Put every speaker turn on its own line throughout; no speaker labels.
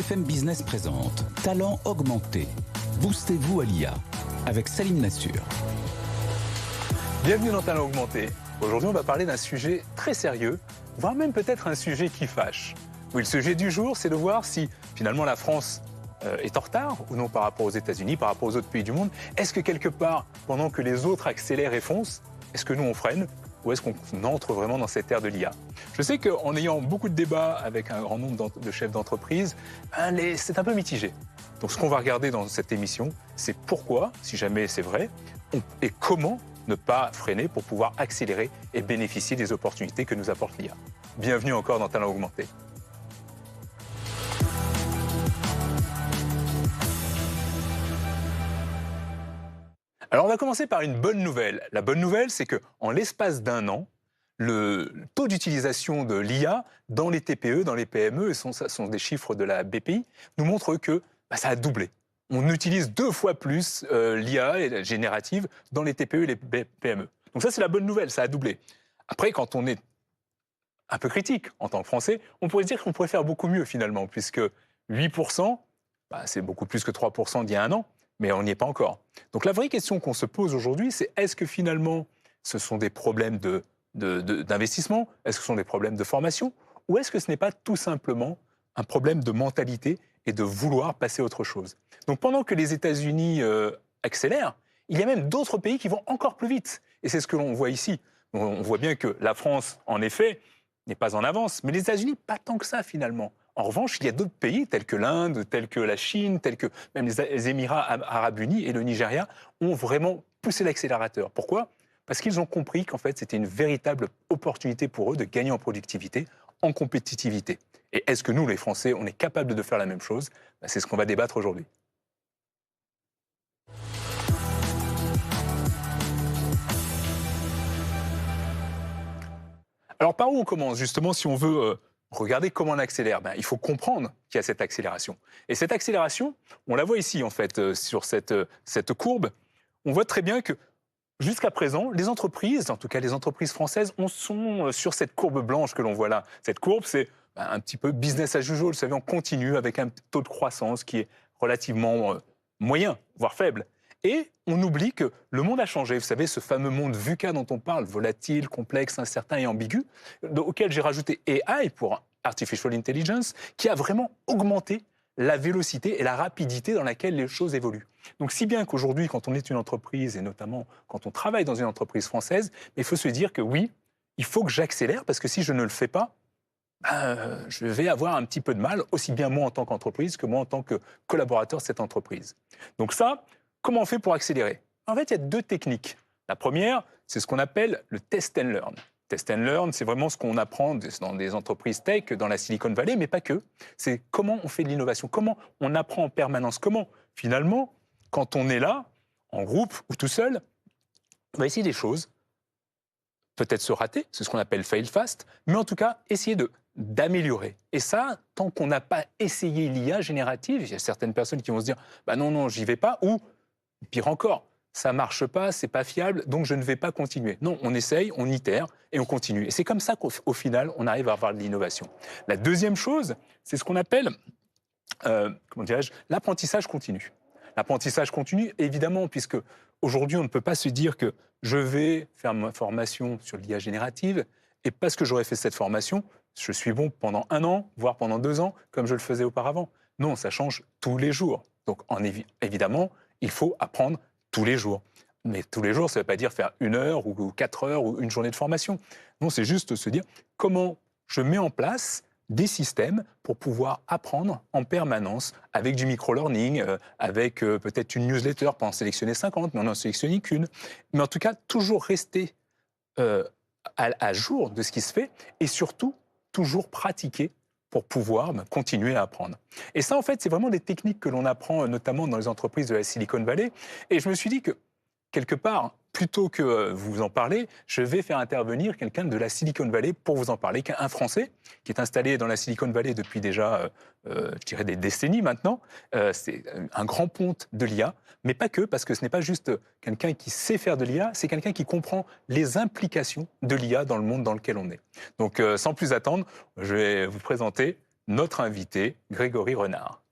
BFM Business présente Talent augmenté. Boostez-vous à l'IA avec Salim Nassur.
Bienvenue dans Talent augmenté. Aujourd'hui, on va parler d'un sujet très sérieux, voire même peut-être un sujet qui fâche. Oui, le sujet du jour, c'est de voir si finalement la France est en retard ou non par rapport aux États-Unis, par rapport aux autres pays du monde. Est-ce que quelque part, pendant que les autres accélèrent et foncent, est-ce que nous on freine ou est-ce qu'on entre vraiment dans cette ère de l'IA? Je sais qu'en ayant beaucoup de débats avec un grand nombre de chefs d'entreprise, c'est un peu mitigé. Donc ce qu'on va regarder dans cette émission, c'est pourquoi, si jamais c'est vrai, et comment ne pas freiner pour pouvoir accélérer et bénéficier des opportunités que nous apporte l'IA. Bienvenue encore dans Talent augmenté. Alors on va commencer par une bonne nouvelle. La bonne nouvelle, c'est qu'en l'espace d'un an, le taux d'utilisation de l'IA dans les TPE, dans les PME, et ce sont des chiffres de la BPI, nous montrent que ça a doublé. On utilise 2 fois plus l'IA générative dans les TPE et les PME. Donc ça, c'est la bonne nouvelle, ça a doublé. Après, quand on est un peu critique en tant que Français, on pourrait se dire qu'on pourrait faire beaucoup mieux finalement, puisque 8%, c'est beaucoup plus que 3% d'il y a un an, mais on n'y est pas encore. Donc la vraie question qu'on se pose aujourd'hui, c'est est-ce que finalement, ce sont des problèmes d'investissement? Est-ce que ce sont des problèmes de formation? Ou est-ce que ce n'est pas tout simplement un problème de mentalité et de vouloir passer à autre chose? Donc pendant que les États-Unis accélèrent, il y a même d'autres pays qui vont encore plus vite. Et c'est ce que l'on voit ici. On voit bien que la France, en effet, n'est pas en avance, mais les États-Unis, pas tant que ça finalement. En revanche, il y a d'autres pays tels que l'Inde, tels que la Chine, tels que même les Émirats arabes unis et le Nigeria ont vraiment poussé l'accélérateur. Pourquoi ? Parce qu'ils ont compris qu'en fait, c'était une véritable opportunité pour eux de gagner en productivité, en compétitivité. Et est-ce que nous, les Français, on est capables de faire la même chose ? C'est ce qu'on va débattre aujourd'hui. Alors, par où on commence, justement, si on veut regarder comment on accélère? Il faut comprendre qu'il y a cette accélération. Et cette accélération, on la voit ici, en fait, sur cette courbe. On voit très bien que, jusqu'à présent, les entreprises, en tout cas les entreprises françaises, sont sur cette courbe blanche que l'on voit là. Cette courbe, c'est un petit peu business as usual. Vous savez, on continue avec un taux de croissance qui est relativement moyen, voire faible. Et on oublie que le monde a changé. Vous savez, ce fameux monde VUCA dont on parle, volatile, complexe, incertain et ambigu, auquel j'ai rajouté AI pour Artificial Intelligence, qui a vraiment augmenté la vélocité et la rapidité dans laquelle les choses évoluent. Donc si bien qu'aujourd'hui, quand on est une entreprise, et notamment quand on travaille dans une entreprise française, il faut se dire que oui, il faut que j'accélère, parce que si je ne le fais pas, je vais avoir un petit peu de mal, aussi bien moi en tant qu'entreprise que moi en tant que collaborateur de cette entreprise. Donc ça, comment on fait pour accélérer? En fait, il y a 2 techniques. La première, c'est ce qu'on appelle le test and learn. Test and learn, c'est vraiment ce qu'on apprend dans des entreprises tech, dans la Silicon Valley, mais pas que. C'est comment on fait de l'innovation, comment on apprend en permanence, comment, finalement, quand on est là, en groupe ou tout seul, on va essayer des choses, peut-être se rater, c'est ce qu'on appelle fail fast, mais en tout cas, essayer d'améliorer. Et ça, tant qu'on n'a pas essayé l'IA générative, il y a certaines personnes qui vont se dire « non, j'y vais pas », ou pire encore, ça marche pas, c'est pas fiable, donc je ne vais pas continuer. Non, on essaye, on itère et on continue. Et c'est comme ça qu'au final, on arrive à avoir de l'innovation. La deuxième chose, c'est ce qu'on appelle, l'apprentissage continu. L'apprentissage continu, évidemment, puisque aujourd'hui, on ne peut pas se dire que je vais faire ma formation sur l'IA générative et parce que j'aurais fait cette formation, je suis bon pendant 1 an, voire pendant 2 ans, comme je le faisais auparavant. Non, ça change tous les jours. Donc, évidemment, il faut apprendre tous les jours. Mais tous les jours, ça ne veut pas dire faire 1 heure ou 4 heures ou une journée de formation. Non, c'est juste se dire comment je mets en place des systèmes pour pouvoir apprendre en permanence avec du micro-learning, avec peut-être une newsletter, pas en sélectionner 50, mais on n'en sélectionne qu'une. Mais en tout cas, toujours rester à jour de ce qui se fait et surtout, toujours pratiquer pour pouvoir continuer à apprendre. Et ça, en fait, c'est vraiment des techniques que l'on apprend notamment dans les entreprises de la Silicon Valley. Et je me suis dit que, quelque part, plutôt que vous en parler, je vais faire intervenir quelqu'un de la Silicon Valley pour vous en parler, un Français qui est installé dans la Silicon Valley depuis déjà, je dirais, des décennies maintenant. C'est un grand ponte de l'IA, mais pas que, parce que ce n'est pas juste quelqu'un qui sait faire de l'IA, c'est quelqu'un qui comprend les implications de l'IA dans le monde dans lequel on est. Donc, sans plus attendre, je vais vous présenter notre invité, Grégory Renard.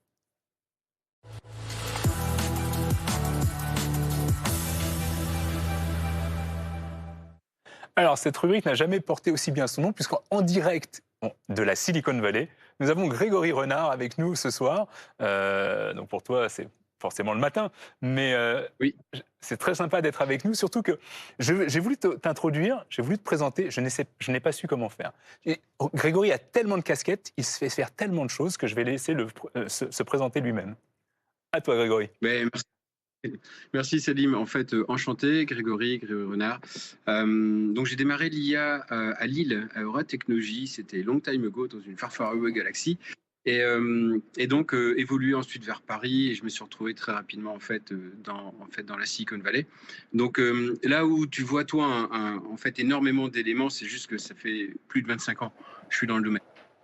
Alors, cette rubrique n'a jamais porté aussi bien son nom, puisqu'en direct de la Silicon Valley, nous avons Grégory Renard avec nous ce soir. Donc pour toi, c'est forcément le matin, mais
Oui.
c'est très sympa d'être avec nous, surtout que j'ai voulu t'introduire, j'ai voulu te présenter, je n'ai pas su comment faire. Grégory a tellement de casquettes, il se fait faire tellement de choses que je vais laisser se présenter lui-même. À toi, Grégory.
Ben, merci. Merci Salim. En fait, enchanté, Grégory Renard. Donc j'ai démarré l'IA à Lille, à Aura Technologies, c'était long time ago, dans une far far away galaxie. Et donc évolué ensuite vers Paris, et je me suis retrouvé très rapidement dans la Silicon Valley. Donc là où tu vois toi en fait énormément d'éléments, c'est juste que ça fait plus de 25 ans que je suis dans le domaine.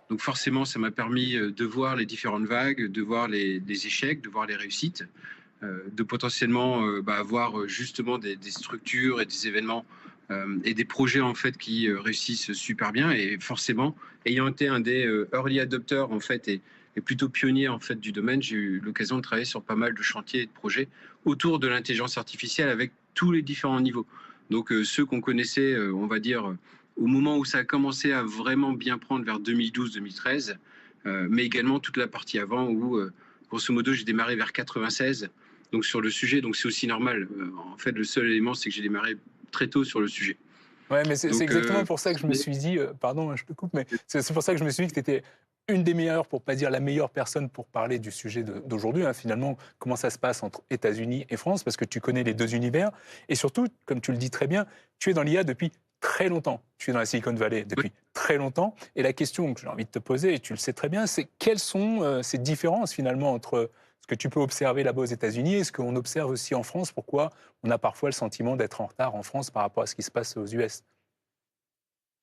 Donc forcément, ça m'a permis de voir les différentes vagues, de voir les échecs, de voir les réussites, de potentiellement avoir justement des structures et des événements et des projets en fait qui réussissent super bien. Et forcément, ayant été un des early adopters en fait et plutôt pionnier en fait du domaine, j'ai eu l'occasion de travailler sur pas mal de chantiers et de projets autour de l'intelligence artificielle avec tous les différents niveaux. Donc ceux qu'on connaissait, on va dire, au moment où ça a commencé à vraiment bien prendre vers 2012-2013, mais également toute la partie avant où, grosso modo, j'ai démarré vers 96. Donc sur le sujet, donc c'est aussi normal. En fait, le seul élément, c'est que j'ai démarré très tôt sur le sujet.
Ouais, mais c'est exactement pour ça que je me suis dit, pardon, je te coupe, mais c'est pour ça que je me suis dit que tu étais une des meilleures, pour pas dire la meilleure personne pour parler du sujet d'aujourd'hui, hein, finalement, comment ça se passe entre États-Unis et France, parce que tu connais les deux univers, et surtout, comme tu le dis très bien, tu es dans l'IA depuis très longtemps, tu es dans la Silicon Valley depuis très longtemps, et la question que j'ai envie de te poser, et tu le sais très bien, c'est quelles sont ces différences finalement entre ce que tu peux observer là-bas aux États-Unis et ce qu'on observe aussi en France, pourquoi on a parfois le sentiment d'être en retard en France par rapport à ce qui se passe aux US.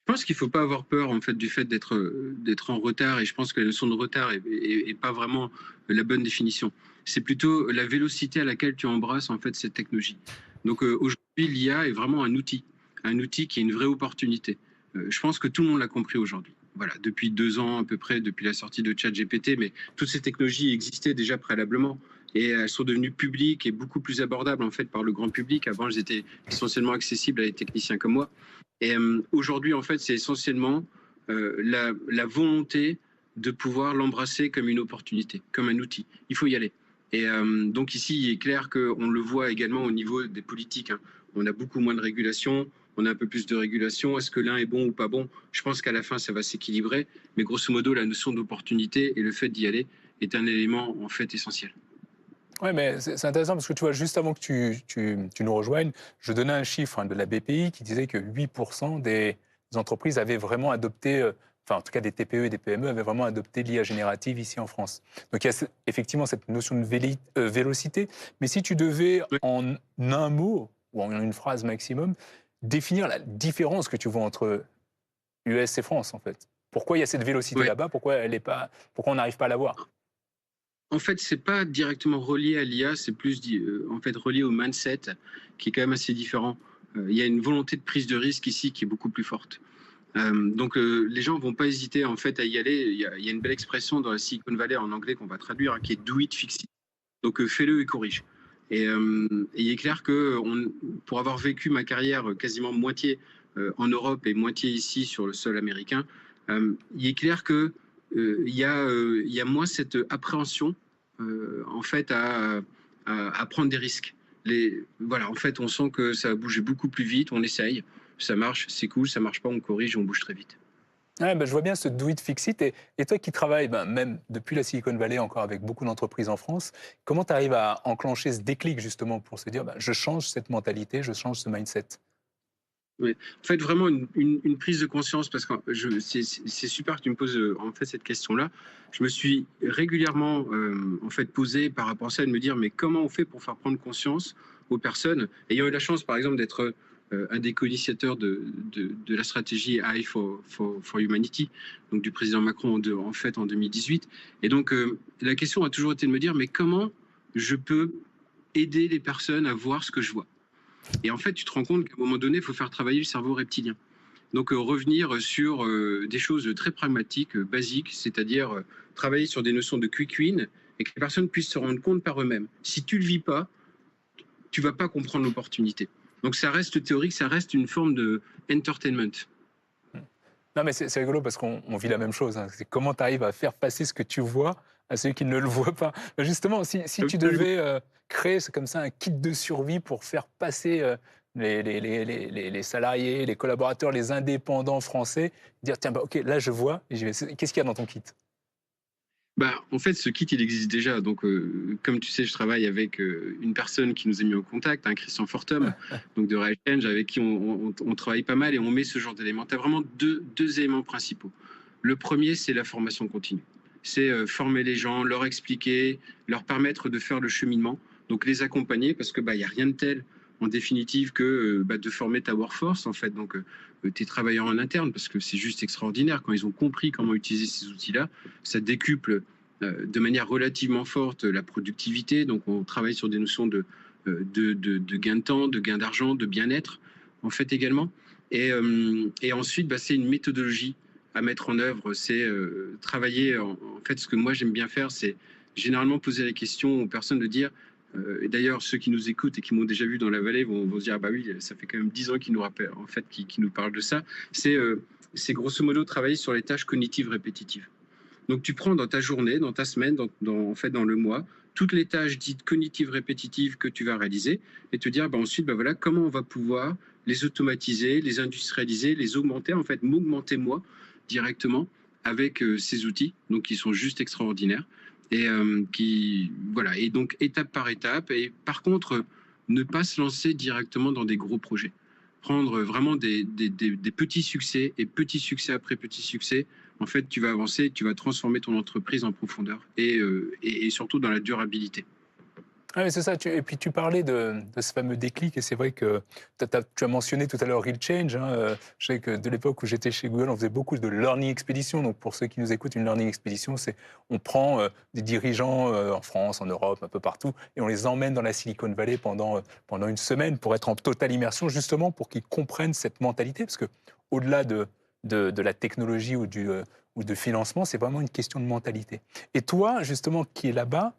Je pense qu'il ne faut pas avoir peur en fait du fait d'être en retard, et je pense que la notion de retard est pas vraiment la bonne définition. C'est plutôt la vélocité à laquelle tu embrasses en fait cette technologie. Donc aujourd'hui, l'IA est vraiment un outil qui est une vraie opportunité. Je pense que tout le monde l'a compris aujourd'hui. Voilà, depuis 2 ans à peu près, depuis la sortie de ChatGPT, mais toutes ces technologies existaient déjà préalablement et elles sont devenues publiques et beaucoup plus abordables en fait par le grand public. Avant, elles étaient essentiellement accessibles à des techniciens comme moi. Et aujourd'hui, en fait, c'est essentiellement la volonté de pouvoir l'embrasser comme une opportunité, comme un outil. Il faut y aller. Et donc ici, il est clair qu'on le voit également au niveau des politiques, hein. On a beaucoup moins de régulation, on a un peu plus de régulation. Est-ce que l'un est bon ou pas bon? Je pense qu'à la fin, ça va s'équilibrer. Mais grosso modo, la notion d'opportunité et le fait d'y aller est un élément en fait essentiel.
Oui, mais c'est intéressant parce que tu vois, juste avant que tu nous rejoignes, je donnais un chiffre de la BPI qui disait que 8% des entreprises avaient vraiment adopté, enfin en tout cas des TPE et des PME avaient vraiment adopté l'IA générative ici en France. Donc il y a effectivement cette notion de vélocité, mais si tu devais en un mot ou en une phrase maximum définir la différence que tu vois entre US et France en fait. Pourquoi il y a cette vélocité là-bas? Pourquoi on n'arrive pas à la voir?
En fait, c'est pas directement relié à l'IA, c'est plus en fait relié au mindset qui est quand même assez différent. Il y a une volonté de prise de risque ici qui est beaucoup plus forte. Donc les gens vont pas hésiter en fait à y aller. Il y a une belle expression dans la Silicon Valley en anglais qu'on va traduire, hein, qui est do it, fix it. Donc fais-le et corrige. Et il est clair que pour avoir vécu ma carrière quasiment moitié en Europe et moitié ici sur le sol américain, il est clair que il y a moins cette appréhension en fait à prendre des risques. Voilà, en fait, on sent que ça va bouger beaucoup plus vite, on essaye, ça marche, c'est cool, ça marche pas, on corrige, on bouge très vite.
Ouais, je vois bien ce do it, fix it. Et toi qui travailles même depuis la Silicon Valley encore avec beaucoup d'entreprises en France, comment tu arrives à enclencher ce déclic justement pour se dire je change cette mentalité, je change ce mindset?
Oui. En fait, vraiment une prise de conscience, parce que c'est super que tu me poses en fait cette question-là. Je me suis régulièrement en fait posé par rapport à ça, de me dire mais comment on fait pour faire prendre conscience aux personnes ayant eu la chance, par exemple, d'être un des co-initiateurs de la stratégie AI for Humanity, donc du président Macron en fait en 2018. Et donc la question a toujours été de me dire mais comment je peux aider les personnes à voir ce que je vois. Et en fait, tu te rends compte qu'à un moment donné, il faut faire travailler le cerveau reptilien. Donc revenir sur des choses très pragmatiques, basiques, c'est-à-dire travailler sur des notions de quick win et que les personnes puissent se rendre compte par eux-mêmes. Si tu ne le vis pas, tu ne vas pas comprendre l'opportunité. Donc ça reste théorique, ça reste une forme de entertainment.
Non, mais c'est rigolo parce qu'on vit la même chose, hein. C'est comment tu arrives à faire passer ce que tu vois à celui qui ne le voit pas. Ben justement, si tu
Absolument.
devais créer comme ça un kit de survie pour faire passer les salariés, les collaborateurs, les indépendants français, dire tiens, bah, ok, là je vois, et qu'est-ce qu'il y a dans ton kit?
Bah, en fait, ce kit, il existe déjà. Donc, comme tu sais, je travaille avec une personne qui nous a mis en contact, hein, Christian Fortum, donc de Rail Change, avec qui on travaille pas mal et on met ce genre d'éléments. Tu as vraiment deux éléments principaux. Le premier, c'est la formation continue. C'est former les gens, leur expliquer, leur permettre de faire le cheminement, donc les accompagner, parce que bah, y a rien de tel, en définitive, que bah, de former ta workforce, en fait. Donc, tes travailleurs en interne, parce que c'est juste extraordinaire. Quand ils ont compris comment utiliser ces outils-là, ça décuple de manière relativement forte la productivité. Donc, on travaille sur des notions de gain de temps, de gain d'argent, de bien-être, en fait, également. Et ensuite, bah, c'est une méthodologie à mettre en œuvre. C'est travailler. En fait, ce que moi, j'aime bien faire, c'est généralement poser la question aux personnes de dire. Et d'ailleurs, ceux qui nous écoutent et qui m'ont déjà vu dans la vallée vont se dire ah bah oui, ça fait quand même 10 ans qu'ils nous rappellent, en fait, qui nous parlent de ça. C'est grosso modo travailler sur les tâches cognitives répétitives. Donc, tu prends dans ta journée, dans ta semaine, en fait, dans le mois, toutes les tâches dites cognitives répétitives que tu vas réaliser et te dire, bah, ensuite, bah, voilà, comment on va pouvoir les automatiser, les industrialiser, les augmenter, en fait, m'augmenter moi directement avec ces outils, donc qui sont juste extraordinaires et voilà. Et donc, étape par étape. Et par contre, ne pas se lancer directement dans des gros projets. Prendre vraiment des petits succès et petits succès après petits succès, en fait, tu vas avancer, tu vas transformer ton entreprise en profondeur et surtout dans la durabilité.
Ah oui, c'est ça. Et puis tu parlais de ce fameux déclic, et c'est vrai que tu as mentionné tout à l'heure Real Change, hein. Je sais que de l'époque où j'étais chez Google, on faisait beaucoup de learning expedition. Donc pour ceux qui nous écoutent, une learning expedition, c'est on prend des dirigeants en France, en Europe, un peu partout, et on les emmène dans la Silicon Valley pendant une semaine pour être en totale immersion, justement pour qu'ils comprennent cette mentalité. Parce que au-delà de la technologie ou de financement, c'est vraiment une question de mentalité. Et toi, justement, qui es là-bas,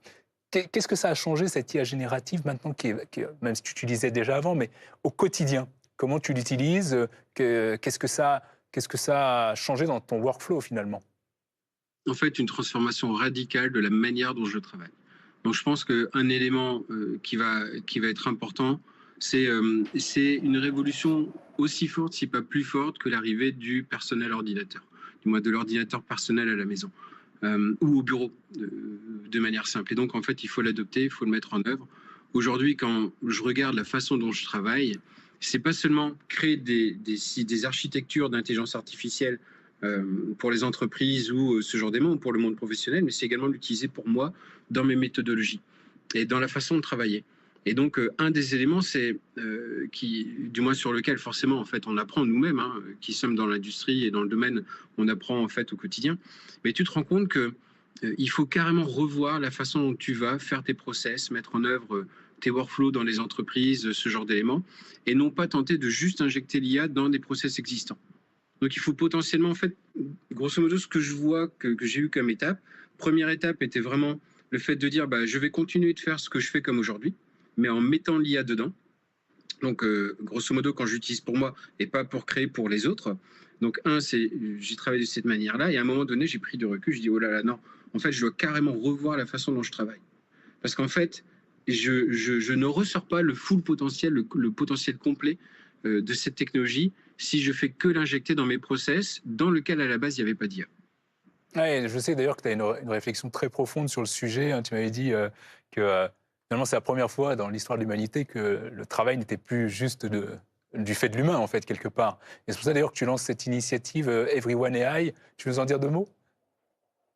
qu'est-ce que ça a changé, cette IA générative, maintenant, même si tu l'utilisais déjà avant, mais au quotidien? Comment tu l'utilises? Qu'est-ce que ça a changé dans ton workflow, finalement?
En fait, une transformation radicale de la manière dont je travaille. Donc, je pense qu'un élément qui va être important, c'est une révolution aussi forte, si pas plus forte, que l'arrivée du personnel ordinateur, du moins de l'ordinateur personnel à la maison ou au bureau, de manière simple. Et donc, en fait, il faut l'adopter, il faut le mettre en œuvre. Aujourd'hui, quand je regarde la façon dont je travaille, c'est pas seulement créer des architectures d'intelligence artificielle pour les entreprises ou ce genre d'éléments, ou pour le monde professionnel, mais c'est également l'utiliser pour moi dans mes méthodologies et dans la façon de travailler. Et donc, un des éléments, c'est du moins sur lequel forcément, en fait, on apprend nous-mêmes, hein, qui sommes dans l'industrie et dans le domaine, on apprend en fait au quotidien. Mais tu te rends compte que il faut carrément revoir la façon dont tu vas faire tes process, mettre en œuvre tes workflows dans les entreprises, ce genre d'éléments, et non pas tenter de juste injecter l'IA dans des process existants. Donc il faut potentiellement, en fait, grosso modo, ce que je vois que j'ai eu comme étape, première étape était vraiment le fait de dire, bah, je vais continuer de faire ce que je fais comme aujourd'hui, mais en mettant l'IA dedans. Donc, grosso modo, quand j'utilise pour moi et pas pour créer pour les autres. Donc, j'ai travaillé de cette manière-là, et à un moment donné, j'ai pris du recul, je dis, oh là là, non, en fait, je dois carrément revoir la façon dont je travaille. Parce qu'en fait, je ne ressors pas le full potentiel, le potentiel complet de cette technologie si je fais que l'injecter dans mes process dans lequel à la base il n'y avait pas d'IA.
Ouais, je sais d'ailleurs que tu as une réflexion très profonde sur le sujet, hein. Tu m'avais dit que finalement, c'est la première fois dans l'histoire de l'humanité que le travail n'était plus juste du fait de l'humain, en fait, quelque part. Et c'est pour ça d'ailleurs que tu lances cette initiative Everyone AI. Tu veux nous en dire deux mots?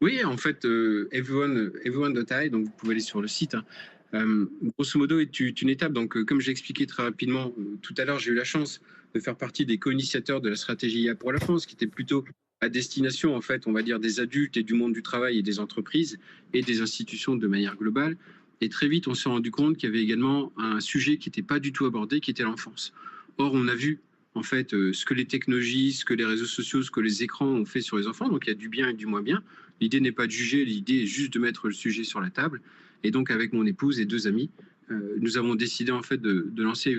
Oui, en fait, everyone.ai, donc vous pouvez aller sur le site, hein. Grosso modo, est une étape. Donc, comme j'ai expliqué très rapidement tout à l'heure, j'ai eu la chance de faire partie des co-initiateurs de la stratégie IA pour la France, qui était plutôt à destination, en fait, on va dire, des adultes et du monde du travail et des entreprises et des institutions de manière globale. Et très vite, on s'est rendu compte qu'il y avait également un sujet qui n'était pas du tout abordé, qui était l'enfance. Or, on a vu, en fait, ce que les technologies, ce que les réseaux sociaux, ce que les écrans ont fait sur les enfants. Donc, il y a du bien et du moins bien. L'idée n'est pas de juger, l'idée est juste de mettre le sujet sur la table. Et donc, avec mon épouse et 2 amis, nous avons décidé en fait de lancer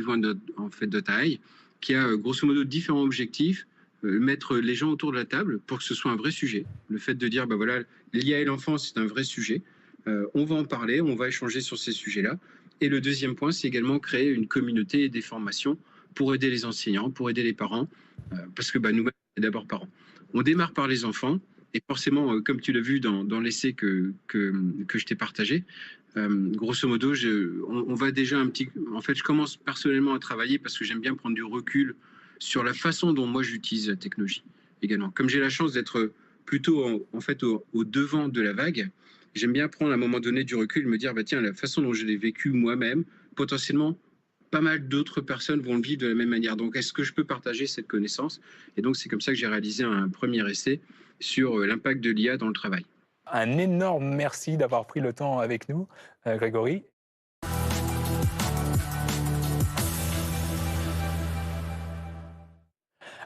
en fait .ai, qui a grosso modo différents objectifs. Mettre les gens autour de la table pour que ce soit un vrai sujet. Le fait de dire, bah voilà, l'IA et l'enfance, c'est un vrai sujet. On va en parler, on va échanger sur ces sujets-là. Et le deuxième point, c'est également créer une communauté et des formations pour aider les enseignants, pour aider les parents, parce que bah, nous-mêmes, on est d'abord parents. On démarre par les enfants, et forcément, comme tu l'as vu dans l'essai que je t'ai partagé, grosso modo, on va déjà un petit... En fait, je commence personnellement à travailler parce que j'aime bien prendre du recul sur la façon dont moi j'utilise la technologie également. Comme j'ai la chance d'être plutôt en fait au devant de la vague, j'aime bien prendre à un moment donné du recul et me dire, bah tiens, la façon dont je l'ai vécu moi-même, potentiellement, pas mal d'autres personnes vont le vivre de la même manière. Donc, est-ce que je peux partager cette connaissance? Et donc, c'est comme ça que j'ai réalisé un premier essai sur l'impact de l'IA dans le travail.
Un énorme merci d'avoir pris le temps avec nous, Grégory.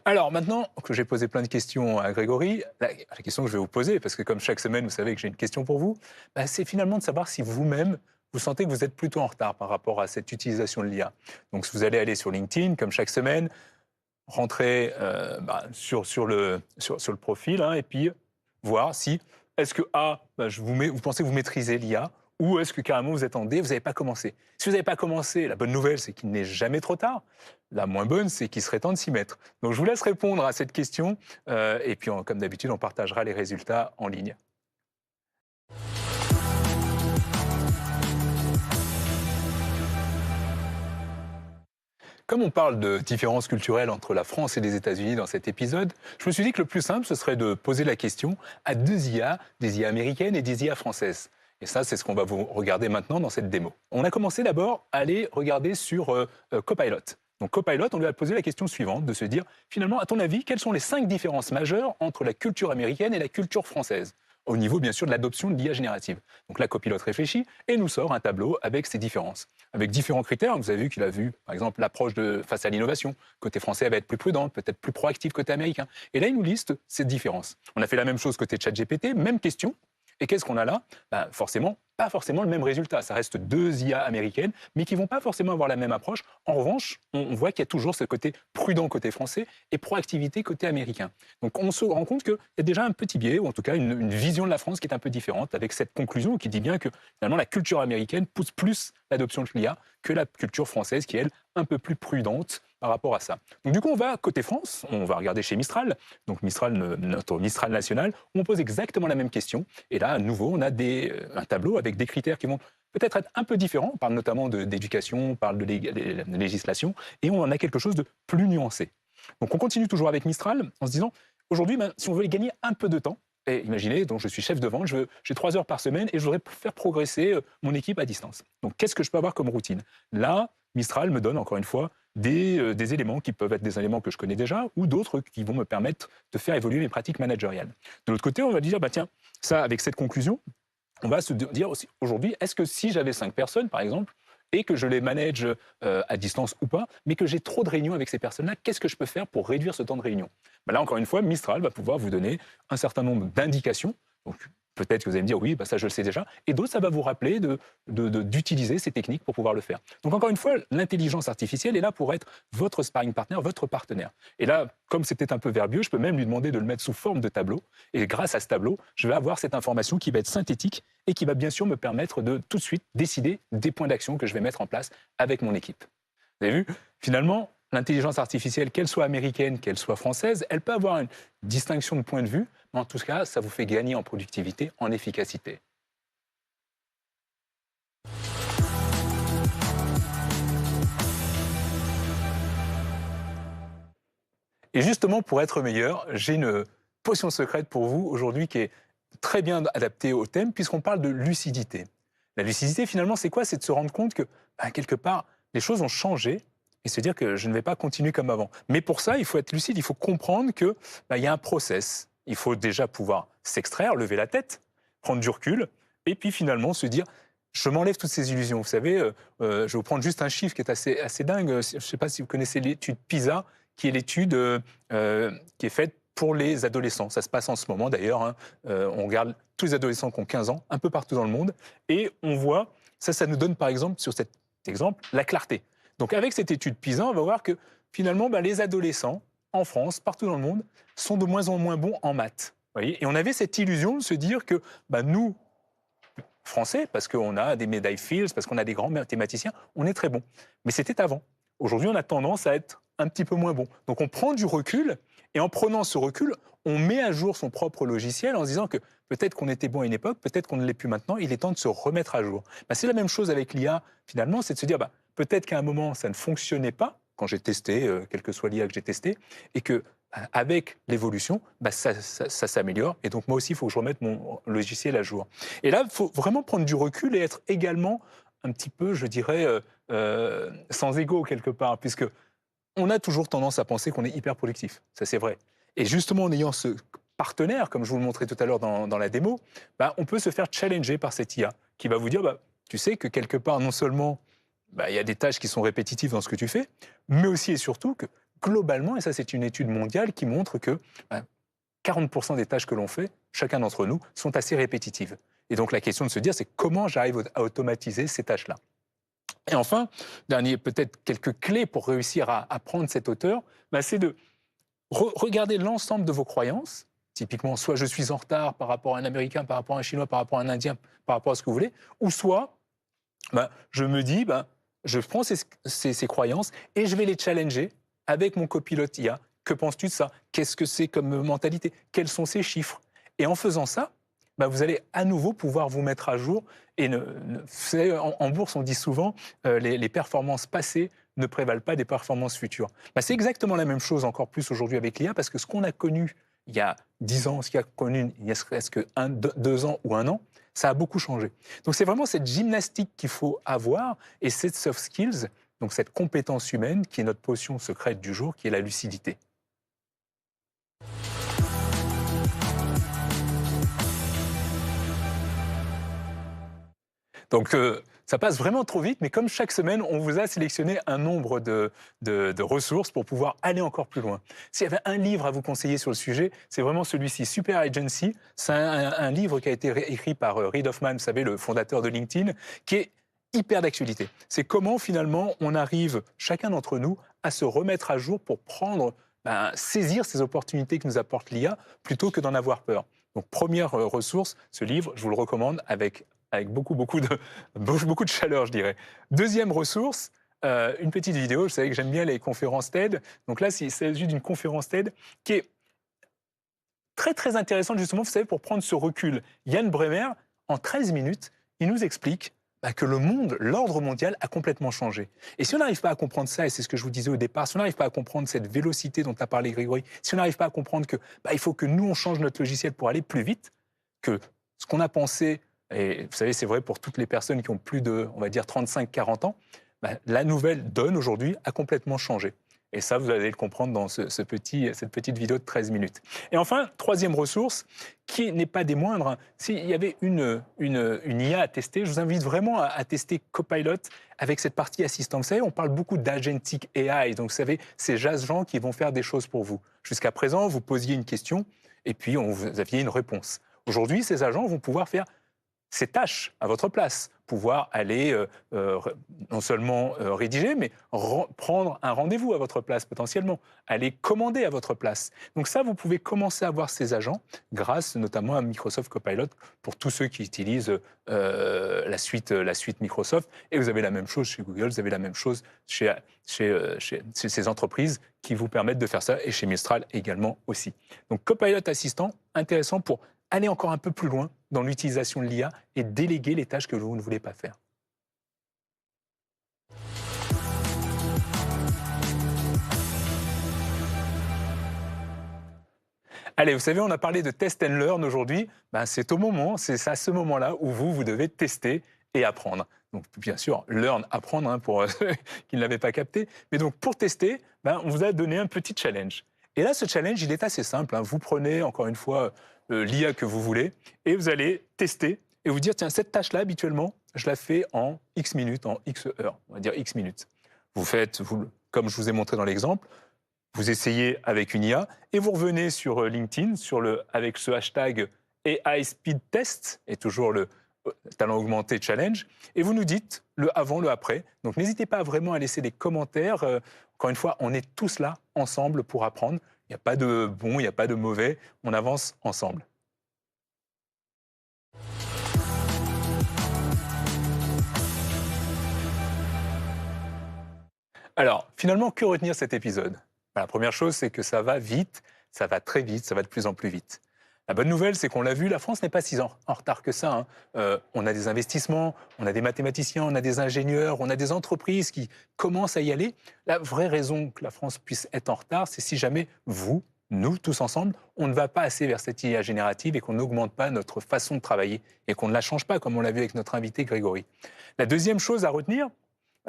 Alors maintenant que j'ai posé plein de questions à Grégory, la question que je vais vous poser, parce que comme chaque semaine, vous savez que j'ai une question pour vous, bah, c'est finalement de savoir si vous-même, vous sentez que vous êtes plutôt en retard par rapport à cette utilisation de l'IA. Donc vous allez aller sur LinkedIn, comme chaque semaine, rentrer sur le profil, hein, et puis voir si, est-ce que A, vous pensez que vous maîtrisez l'IA, ou est-ce que carrément vous êtes en D, vous n'avez pas commencé. Si vous n'avez pas commencé, la bonne nouvelle, c'est qu'il n'est jamais trop tard. La moins bonne, c'est qu'il serait temps de s'y mettre. Donc je vous laisse répondre à cette question, et puis comme d'habitude, on partagera les résultats en ligne. Comme on parle de différences culturelles entre la France et les États-Unis dans cet épisode, je me suis dit que le plus simple, ce serait de poser la question à 2 IA, des IA américaines et des IA françaises. Et ça, c'est ce qu'on va vous regarder maintenant dans cette démo. On a commencé d'abord à aller regarder sur Copilot. Donc Copilot, on lui a posé la question suivante, de se dire, finalement, à ton avis, quelles sont les 5 différences majeures entre la culture américaine et la culture française, au niveau, bien sûr, de l'adoption de l'IA générative. Donc là, Copilot réfléchit et nous sort un tableau avec ces différences. Avec différents critères, vous avez vu qu'il a vu, par exemple, l'approche face à l'innovation. Côté français, elle va être plus prudente, peut-être plus proactive côté américain. Et là, il nous liste ces différences. On a fait la même chose côté ChatGPT, même question. Et qu'est-ce qu'on a là? Forcément, pas forcément le même résultat. Ça reste 2 IA américaines, mais qui ne vont pas forcément avoir la même approche. En revanche, on voit qu'il y a toujours ce côté prudent côté français et proactivité côté américain. Donc on se rend compte qu'il y a déjà un petit biais, ou en tout cas une vision de la France qui est un peu différente, avec cette conclusion qui dit bien que finalement la culture américaine pousse plus l'adoption de l'IA que la culture française, qui est, elle, un peu plus prudente par rapport à ça. Donc du coup, on va côté France, on va regarder chez Mistral, donc notre Mistral national, où on pose exactement la même question. Et là, à nouveau, on a un tableau avec des critères qui vont peut-être être un peu différents. On parle notamment d'éducation, on parle de législation, et on en a quelque chose de plus nuancé. Donc on continue toujours avec Mistral en se disant, aujourd'hui, si on veut gagner un peu de temps, et imaginez, donc je suis chef de vente, j'ai 3 heures par semaine et je voudrais faire progresser mon équipe à distance. Donc qu'est-ce que je peux avoir comme routine? Là, Mistral me donne encore une fois des éléments qui peuvent être des éléments que je connais déjà ou d'autres qui vont me permettre de faire évoluer mes pratiques managériales. De l'autre côté, on va dire, tiens, ça, avec cette conclusion, on va se dire aussi aujourd'hui, est-ce que si j'avais 5 personnes, par exemple, et que je les manage à distance ou pas, mais que j'ai trop de réunions avec ces personnes-là, qu'est-ce que je peux faire pour réduire ce temps de réunion? Là, encore une fois, Mistral va pouvoir vous donner un certain nombre d'indications. Donc, peut-être que vous allez me dire, oui, ça je le sais déjà. Et d'autres, ça va vous rappeler d'utiliser ces techniques pour pouvoir le faire. Donc, encore une fois, l'intelligence artificielle est là pour être votre sparring partner, votre partenaire. Et là, comme c'était un peu verbieux, je peux même lui demander de le mettre sous forme de tableau. Et grâce à ce tableau, je vais avoir cette information qui va être synthétique et qui va bien sûr me permettre de tout de suite décider des points d'action que je vais mettre en place avec mon équipe. Vous avez vu? Finalement, l'intelligence artificielle, qu'elle soit américaine, qu'elle soit française, elle peut avoir une distinction de point de vue, mais en tout cas, ça vous fait gagner en productivité, en efficacité. Et justement, pour être meilleur, j'ai une potion secrète pour vous aujourd'hui qui est très bien adaptée au thème, puisqu'on parle de lucidité. La lucidité, finalement, c'est quoi? C'est de se rendre compte que, quelque part, les choses ont changé, et se dire que je ne vais pas continuer comme avant. Mais pour ça, il faut être lucide, il faut comprendre qu'il y a un process. Il faut déjà pouvoir s'extraire, lever la tête, prendre du recul, et puis finalement se dire, je m'enlève toutes ces illusions. Vous savez, je vais vous prendre juste un chiffre qui est assez dingue. Je ne sais pas si vous connaissez l'étude PISA, qui est l'étude qui est faite pour les adolescents. Ça se passe en ce moment d'ailleurs. Hein. On regarde tous les adolescents qui ont 15 ans, un peu partout dans le monde, et on voit, ça nous donne par exemple, sur cet exemple, la clarté. Donc avec cette étude PISA, on va voir que finalement, les adolescents en France, partout dans le monde, sont de moins en moins bons en maths. Vous voyez, et on avait cette illusion de se dire que nous, Français, parce qu'on a des médailles Fields, parce qu'on a des grands mathématiciens, on est très bons. Mais c'était avant. Aujourd'hui, on a tendance à être un petit peu moins bon. Donc on prend du recul, et en prenant ce recul, on met à jour son propre logiciel en se disant que peut-être qu'on était bon à une époque, peut-être qu'on ne l'est plus maintenant, il est temps de se remettre à jour. C'est la même chose avec l'IA, finalement, c'est de se dire, peut-être qu'à un moment, ça ne fonctionnait pas, quand j'ai testé, quel que soit l'IA que j'ai testé, et que avec l'évolution, ça s'améliore. Et donc moi aussi, il faut que je remette mon logiciel à jour. Et là, il faut vraiment prendre du recul et être également un petit peu, je dirais, sans ego quelque part, puisque on a toujours tendance à penser qu'on est hyper productif. Ça, c'est vrai. Et justement, en ayant ce partenaire, comme je vous le montrais tout à l'heure dans la démo, on peut se faire challenger par cette IA qui va vous dire, tu sais que quelque part, non seulement il y a des tâches qui sont répétitives dans ce que tu fais, mais aussi et surtout que globalement, et ça c'est une étude mondiale qui montre que 40% des tâches que l'on fait, chacun d'entre nous, sont assez répétitives. Et donc la question de se dire, c'est comment j'arrive à automatiser ces tâches-là. Et enfin, dernier, peut-être quelques clés pour réussir à prendre cette hauteur, c'est de regarder l'ensemble de vos croyances. Typiquement, soit je suis en retard par rapport à un Américain, par rapport à un Chinois, par rapport à un Indien, par rapport à ce que vous voulez, ou soit je me dis, je prends ces croyances et je vais les challenger avec mon copilote IA. Que penses-tu de ça? Qu'est-ce que c'est comme mentalité? Quels sont ces chiffres? Et en faisant ça, vous allez à nouveau pouvoir vous mettre à jour. Et vous savez, en bourse, on dit souvent les performances passées ne prévalent pas des performances futures. C'est exactement la même chose encore plus aujourd'hui avec l'IA, parce que ce qu'on a connu il y a 10 ans, ce qu'on a connu il y a presque 2 ans ou 1 an, ça a beaucoup changé. Donc c'est vraiment cette gymnastique qu'il faut avoir, et cette soft skills, donc cette compétence humaine qui est notre potion secrète du jour, qui est la lucidité. Donc ça passe vraiment trop vite, mais comme chaque semaine, on vous a sélectionné un nombre de ressources pour pouvoir aller encore plus loin. S'il y avait un livre à vous conseiller sur le sujet, c'est vraiment celui-ci, Super Agency. C'est un livre qui a été écrit par Reid Hoffman, vous savez, le fondateur de LinkedIn, qui est hyper d'actualité. C'est comment finalement on arrive, chacun d'entre nous, à se remettre à jour pour prendre, saisir ces opportunités que nous apporte l'IA, plutôt que d'en avoir peur. Donc première ressource, ce livre, je vous le recommande avec beaucoup de chaleur, je dirais. Deuxième ressource, une petite vidéo. Je savais que j'aime bien les conférences TED. Donc là, il s'agit d'une conférence TED qui est très, très intéressante, justement, vous savez, pour prendre ce recul. Yann Bremer, en 13 minutes, il nous explique que le monde, l'ordre mondial a complètement changé. Et si on n'arrive pas à comprendre ça, et c'est ce que je vous disais au départ, si on n'arrive pas à comprendre cette vélocité dont a parlé Grégory, si on n'arrive pas à comprendre que il faut que nous, on change notre logiciel pour aller plus vite, que ce qu'on a pensé, et vous savez, c'est vrai pour toutes les personnes qui ont plus de, on va dire, 35-40 ans, la nouvelle donne aujourd'hui a complètement changé. Et ça, vous allez le comprendre dans cette petite vidéo de 13 minutes. Et enfin, troisième ressource, qui n'est pas des moindres. S'il y avait une IA à tester, je vous invite vraiment à tester Copilot avec cette partie assistant. Vous savez, on parle beaucoup d'agentic AI. Donc, vous savez, ces agents qui vont faire des choses pour vous. Jusqu'à présent, vous posiez une question et puis vous aviez une réponse. Aujourd'hui, ces agents vont pouvoir faire ces tâches à votre place, pouvoir aller non seulement rédiger, mais prendre un rendez-vous à votre place potentiellement, aller commander à votre place. Donc ça, vous pouvez commencer à avoir ces agents grâce notamment à Microsoft Copilot pour tous ceux qui utilisent la suite Microsoft. Et vous avez la même chose chez Google, vous avez la même chose chez ces entreprises qui vous permettent de faire ça, et chez Mistral également aussi. Donc Copilot Assistant, intéressant pour aller encore un peu plus loin dans l'utilisation de l'IA et déléguer les tâches que vous ne voulez pas faire. Allez, vous savez, on a parlé de test and learn aujourd'hui. C'est c'est à ce moment-là où vous devez tester et apprendre. Donc, bien sûr, learn, apprendre, pour ceux qui ne l'avaient pas capté. Mais donc, pour tester, on vous a donné un petit challenge. Et là, ce challenge, il est assez simple. Vous prenez, encore une fois, l'IA que vous voulez, et vous allez tester et vous dire, tiens, cette tâche-là, habituellement, je la fais en X minutes, en X heures, on va dire X minutes. Vous faites, comme je vous ai montré dans l'exemple, vous essayez avec une IA et vous revenez sur LinkedIn avec ce hashtag AI Speed Test et toujours le talent augmenté challenge et vous nous dites le avant, le après. Donc n'hésitez pas vraiment à laisser des commentaires. Encore une fois, on est tous là ensemble pour apprendre. Il n'y a pas de bon, il n'y a pas de mauvais. On avance ensemble. Alors, finalement, que retenir cet épisode? La première chose, c'est que ça va vite, ça va très vite, ça va de plus en plus vite. La bonne nouvelle, c'est qu'on l'a vu, la France n'est pas si en retard que ça. On a des investissements, on a des mathématiciens, on a des ingénieurs, on a des entreprises qui commencent à y aller. La vraie raison que la France puisse être en retard, c'est si jamais vous, nous, tous ensemble, on ne va pas assez vers cette IA générative et qu'on n'augmente pas notre façon de travailler et qu'on ne la change pas, comme on l'a vu avec notre invité Grégory. La deuxième chose à retenir,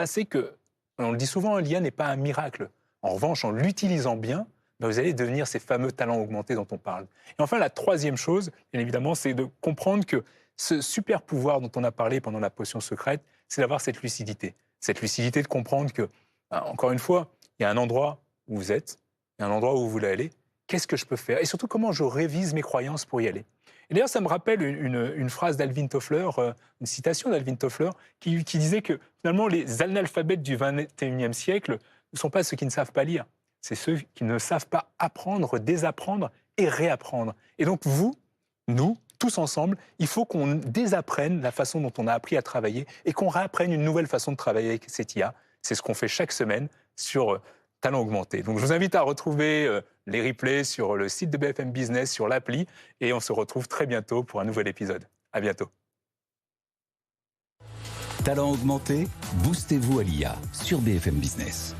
c'est que, on le dit souvent, l'IA n'est pas un miracle. En revanche, en l'utilisant bien, vous allez devenir ces fameux talents augmentés dont on parle. Et enfin, la troisième chose, bien évidemment, c'est de comprendre que ce super pouvoir dont on a parlé pendant la potion secrète, c'est d'avoir cette lucidité. Cette lucidité de comprendre que, encore une fois, il y a un endroit où vous êtes, il y a un endroit où vous voulez aller, qu'est-ce que je peux faire? Et surtout, comment je révise mes croyances pour y aller? Et d'ailleurs, ça me rappelle une phrase d'Alvin Toffler, une citation d'Alvin Toffler, qui disait que finalement, les analphabètes du XXIe siècle ne sont pas ceux qui ne savent pas lire. C'est ceux qui ne savent pas apprendre, désapprendre et réapprendre. Et donc vous, nous, tous ensemble, il faut qu'on désapprenne la façon dont on a appris à travailler et qu'on réapprenne une nouvelle façon de travailler avec cette IA. C'est ce qu'on fait chaque semaine sur Talent Augmenté. Donc je vous invite à retrouver les replays sur le site de BFM Business, sur l'appli, et on se retrouve très bientôt pour un nouvel épisode. À bientôt.
Talent Augmenté, boostez-vous à l'IA sur BFM Business.